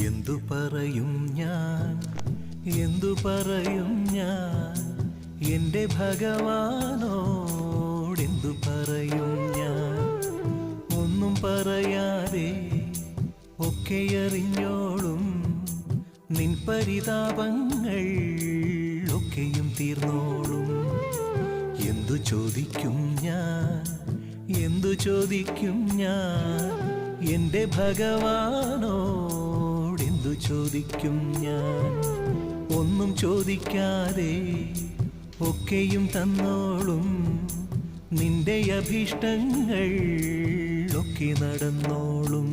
എന്തു പറയും ഞാൻ, എന്തു പറയും ഞാൻ, എൻ്റെ ഭഗവാനോടെന്തു പറയും ഞാൻ. ഒന്നും പറയാതെ ഒക്കെയറിഞ്ഞോളും നിൻ പരിതാപങ്ങൾ ഒക്കെയും തീർന്നോളും. എന്തു ചോദിക്കും ഞാൻ, എന്തു ചോദിക്കും ഞാൻ, എൻ്റെ ഭഗവാനോടെന്തു ചോദിക്കും ഞാൻ. ഒന്നും ചോദിക്കാതെ ഒക്കെയും തന്നോളും നിന്റെ അഭീഷ്ടങ്ങൾ ഒക്കെ നടന്നോളും.